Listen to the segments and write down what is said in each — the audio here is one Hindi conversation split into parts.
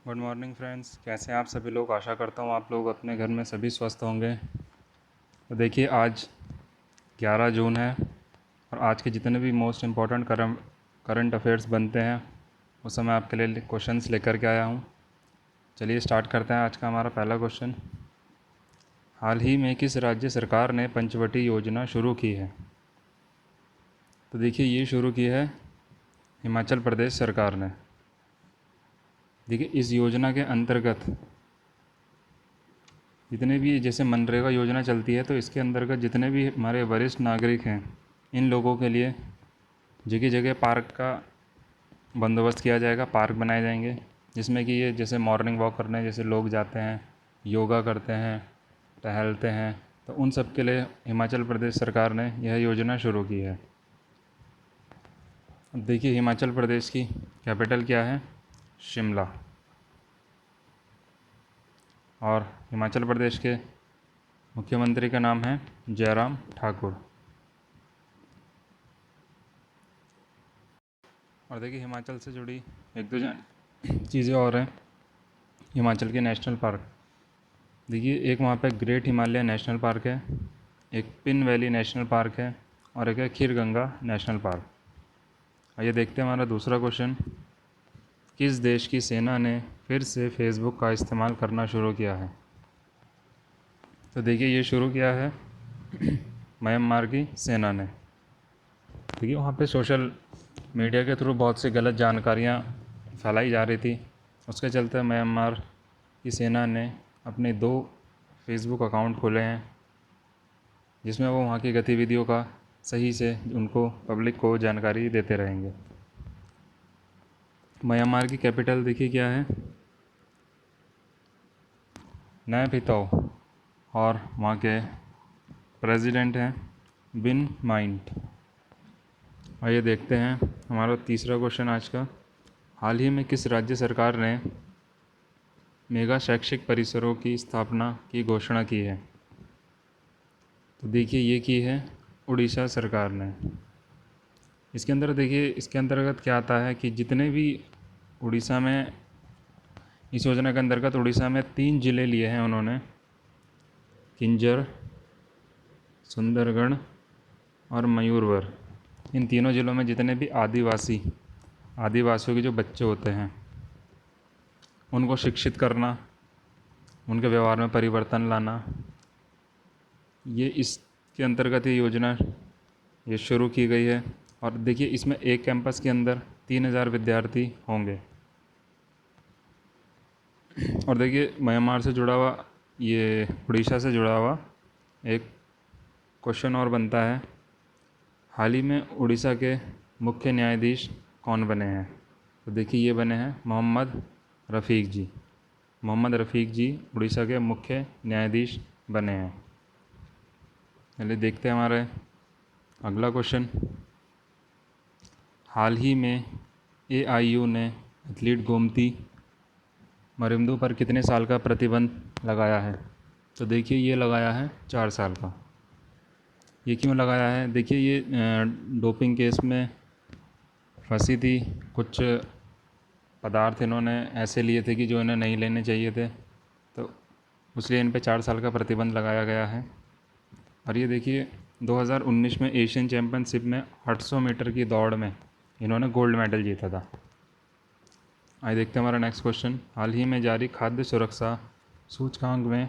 गुड मॉर्निंग फ्रेंड्स, कैसे हैं आप सभी लोग। आशा करता हूँ आप लोग अपने घर में सभी स्वस्थ होंगे। तो देखिए, आज 11 जून है और आज के जितने भी मोस्ट इम्पॉर्टेंट करंट अफेयर्स बनते हैं उस समय आपके लिए क्वेश्चंस लेकर के आया हूँ। चलिए स्टार्ट करते हैं। आज का हमारा पहला क्वेश्चन, हाल ही में किस राज्य सरकार ने पंचवटी योजना शुरू की है। तो देखिए, ये शुरू की है हिमाचल प्रदेश सरकार ने। देखिए, इस योजना के अंतर्गत जितने भी जैसे मनरेगा योजना चलती है तो इसके अंतर्गत जितने भी हमारे वरिष्ठ नागरिक हैं इन लोगों के लिए जगह जगह पार्क का बंदोबस्त किया जाएगा। पार्क बनाए जाएंगे जिसमें कि ये जैसे मॉर्निंग वॉक करने जैसे लोग जाते हैं, योगा करते हैं, टहलते हैं, तो उन सब के लिए हिमाचल प्रदेश सरकार ने यह योजना शुरू की है। अब देखिए, हिमाचल प्रदेश की कैपिटल क्या है, शिमला। और हिमाचल प्रदेश के मुख्यमंत्री का नाम है जयराम ठाकुर। और देखिए, हिमाचल से जुड़ी एक दो चीज़ें और हैं। हिमाचल के नेशनल पार्क, देखिए एक वहाँ पे ग्रेट हिमालय नेशनल पार्क है, एक पिन वैली नेशनल पार्क है और एक है खीर गंगा नेशनल पार्क। आइए देखते हैं हमारा दूसरा क्वेश्चन, किस देश की सेना ने फिर से फेसबुक का इस्तेमाल करना शुरू किया है। तो देखिए, ये शुरू किया है म्यांमार की सेना ने। देखिए, वहाँ पे सोशल मीडिया के थ्रू बहुत सी गलत जानकारियाँ फैलाई जा रही थी। उसके चलते म्यांमार की सेना ने अपने 2 फेसबुक अकाउंट खोले हैं जिसमें वो वहाँ की गतिविधियों का सही से उनको पब्लिक को जानकारी देते रहेंगे। म्यांमार की कैपिटल देखिए क्या है, नैपिताओ, और वहाँ के प्रेसिडेंट हैं बिन माइंट। आइए देखते हैं हमारा तीसरा क्वेश्चन आज का, हाल ही में किस राज्य सरकार ने मेगा शैक्षिक परिसरों की स्थापना की घोषणा की है। तो देखिए, ये की है उड़ीसा सरकार ने। इसके अंदर देखिए, इसके अंतर्गत क्या आता है कि जितने भी उड़ीसा में इस योजना के अंतर्गत उड़ीसा में 3 ज़िले लिए हैं उन्होंने, किंजर, सुंदरगढ़ और मयूरवर। इन तीनों ज़िलों में जितने भी आदिवासियों के जो बच्चे होते हैं उनको शिक्षित करना, उनके व्यवहार में परिवर्तन लाना, ये इसके अंतर्गत ये योजना ये शुरू की गई है। और देखिए, इसमें एक कैंपस के अंदर 3000 विद्यार्थी होंगे। और देखिए, म्यांमार से जुड़ा हुआ, ये उड़ीसा से जुड़ा हुआ एक क्वेश्चन और बनता है, हाल ही में उड़ीसा के मुख्य न्यायाधीश कौन बने हैं। तो देखिए, ये बने हैं मोहम्मद रफ़ीक जी। मोहम्मद रफ़ीक जी उड़ीसा के मुख्य न्यायाधीश बने हैं। चलिए देखते हैं हमारे अगला क्वेश्चन, हाल ही में AIU ने एथलीट गोमती मरिमदू पर कितने साल का प्रतिबंध लगाया है। तो देखिए, ये लगाया है 4 साल का। ये क्यों लगाया है, देखिए ये डोपिंग केस में फंसी थी। कुछ पदार्थ इन्होंने ऐसे लिए थे कि जो इन्हें नहीं लेने चाहिए थे, तो इसलिए इन पे 4 साल का प्रतिबंध लगाया गया है। और ये देखिए, 2019 में एशियन चैम्पियनशिप में 800 मीटर की दौड़ में इन्होंने गोल्ड मेडल जीता था। आइए देखते हैं हमारा नेक्स्ट क्वेश्चन, हाल ही में जारी खाद्य सुरक्षा सूचकांक में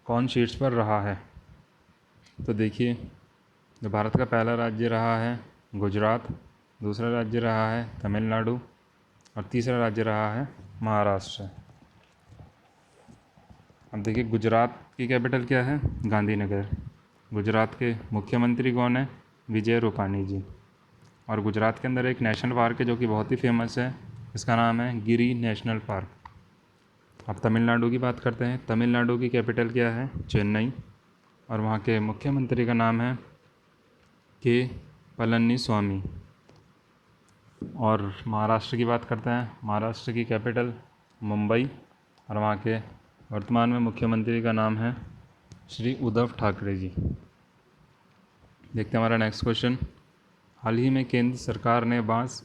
कौन शीर्ष पर रहा है। तो देखिए, जो भारत का पहला राज्य रहा है गुजरात, दूसरा राज्य रहा है तमिलनाडु और तीसरा राज्य रहा है महाराष्ट्र। अब देखिए, गुजरात की कैपिटल क्या है, गांधीनगर। गुजरात के मुख्यमंत्री कौन है, विजय रूपानी जी। और गुजरात के अंदर एक नेशनल पार्क है जो कि बहुत ही फेमस है, इसका नाम है गिरी नेशनल पार्क। अब तमिलनाडु की बात करते हैं। तमिलनाडु की कैपिटल क्या है, चेन्नई, और वहाँ के मुख्यमंत्री का नाम है के पलनीस्वामी। और महाराष्ट्र की बात करते हैं। महाराष्ट्र की कैपिटल मुंबई, और वहाँ के वर्तमान में मुख्यमंत्री का नाम है श्री उद्धव ठाकरे जी। देखते हैं हमारा नेक्स्ट क्वेश्चन, हाल ही में केंद्र सरकार ने बांस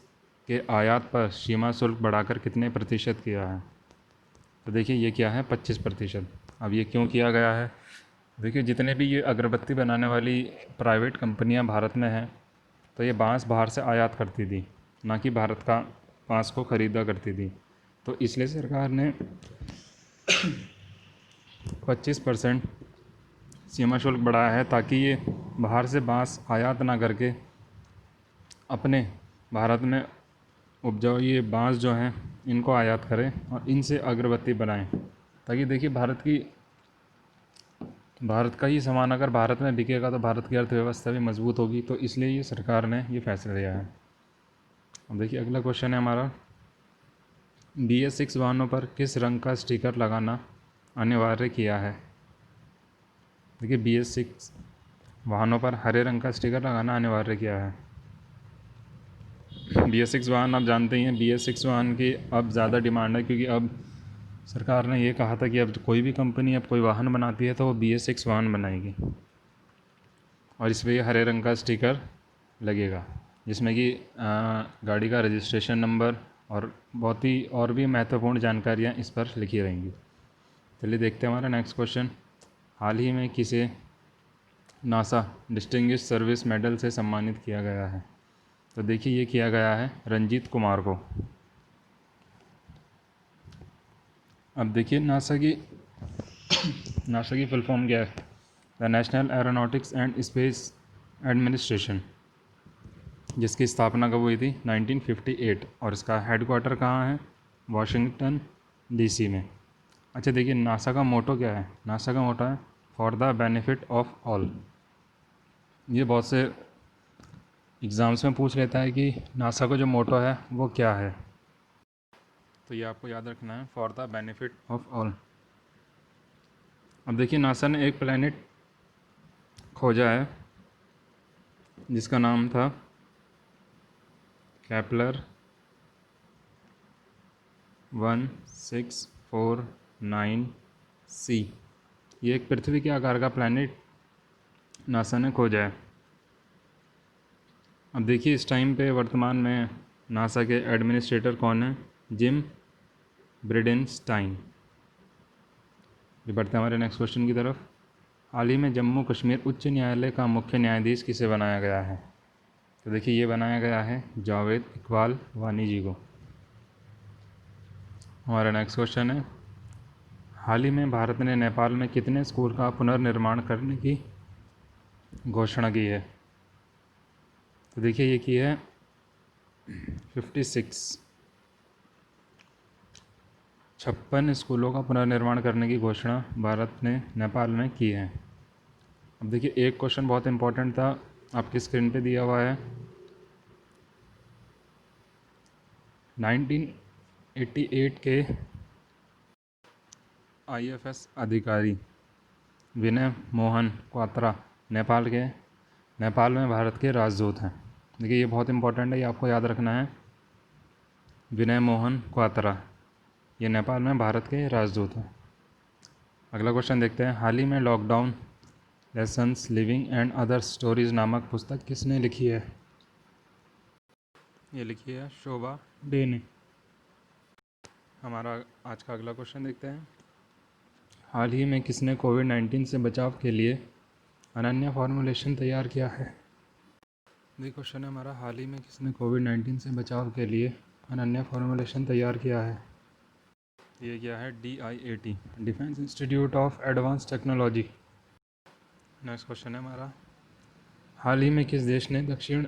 के आयात पर सीमा शुल्क बढ़ाकर कितने प्रतिशत किया है? तो देखिए ये क्या है, 25%। अब ये क्यों किया गया है? देखिए जितने भी ये अगरबत्ती बनाने वाली प्राइवेट कंपनियां भारत में हैं, तो ये बांस बाहर से आयात करती थी, ना कि भारत का बांस को ख़रीदा करती थी। तो इसलिए सरकार ने 25% सीमा शुल्क बढ़ाया है, ताकि ये बाहर से बांस आयात ना करके अपने भारत में उपजाऊ ये बांस जो हैं इनको आयात करें और इनसे अगरबत्ती बनाएं, ताकि देखिए भारत का ही सामान अगर भारत में बिकेगा तो भारत की अर्थव्यवस्था भी मजबूत होगी। तो इसलिए ये सरकार ने ये फैसला लिया है। अब देखिए अगला क्वेश्चन है हमारा, BS6 वाहनों पर किस रंग का स्टिकर लगाना अनिवार्य किया है? देखिए BS6 वाहनों पर हरे रंग का स्टिकर लगाना अनिवार्य किया है। BS6 वाहन आप जानते ही हैं, BS6 वाहन की अब ज़्यादा डिमांड है, क्योंकि अब सरकार ने ये कहा था कि अब कोई भी कंपनी अब कोई वाहन बनाती है तो वो BS6 वाहन बनाएगी, और इस पर ये हरे रंग का स्टिकर लगेगा, जिसमें कि गाड़ी का रजिस्ट्रेशन नंबर और बहुत ही और भी महत्वपूर्ण जानकारियाँ इस पर लिखी रहेंगी। चलिए देखते हैं हमारा नेक्स्ट क्वेश्चन, हाल ही में किसे नासा डिस्टिंग्विश्ड सर्विस मेडल से सम्मानित किया गया है? तो देखिए ये किया गया है रंजीत कुमार को। अब देखिए नासा की फुल फॉर्म क्या है? The national aeronautics and space administration, जिसकी स्थापना कब हुई थी? 1958, और इसका हेडक्वार्टर कहाँ है? वाशिंगटन DC में। अच्छा देखिए नासा का मोटो क्या है? नासा का मोटो है for the benefit of all. ये बहुत से एग्ज़ाम्स में पूछ लेता है कि नासा का जो मोटो है वो क्या है, तो ये आपको याद रखना है, for the benefit of all. अब देखिए नासा ने एक प्लैनेट खोजा है जिसका नाम था केपलर 1649c। ये एक पृथ्वी के आकार का प्लैनेट नासा ने खोजा है। अब देखिए इस टाइम पे वर्तमान में नासा के एडमिनिस्ट्रेटर कौन है? Gym Bridenstine. ये बढ़ते हैं हमारे नेक्स्ट क्वेश्चन की तरफ, हाल ही में जम्मू कश्मीर उच्च न्यायालय का मुख्य न्यायाधीश किसे बनाया गया है? तो देखिए ये बनाया गया है जावेद इकबाल वानी जी को। हमारा नेक्स्ट क्वेश्चन है, हाल ही में भारत ने नेपाल में कितने स्कूल का पुनर्निर्माण करने की घोषणा की है? तो देखिए ये की है 56 स्कूलों का पुनर्निर्माण करने की घोषणा भारत ने नेपाल में की है। अब देखिए एक क्वेश्चन बहुत इंपॉर्टेंट था, आपकी स्क्रीन पे दिया हुआ है, 1988 के IFS अधिकारी विनय मोहन क्वात्रा नेपाल में भारत के राजदूत हैं। देखिए ये बहुत इंपॉर्टेंट है, ये आपको याद रखना है, विनय मोहन क्वात्रा ये नेपाल में भारत के राजदूत हैं। अगला क्वेश्चन देखते हैं, हाल ही में lockdown lessons living and other stories नामक पुस्तक किसने लिखी है? ये लिखी है शोभा डे ने। हमारा आज का अगला क्वेश्चन देखते हैं, हाल ही में किसने कोविड-19 से बचाव के लिए अनन्य फॉर्मुलेशन तैयार किया है? ये क्वेश्चन है हमारा, हाल ही में किसने कोविड-19 से बचाव के लिए अनन्य फॉर्मुलेशन तैयार किया है? ये क्या है? DIAT, defence institute of advance technology. Next question है हमारा, हाल ही में किस देश ने दक्षिण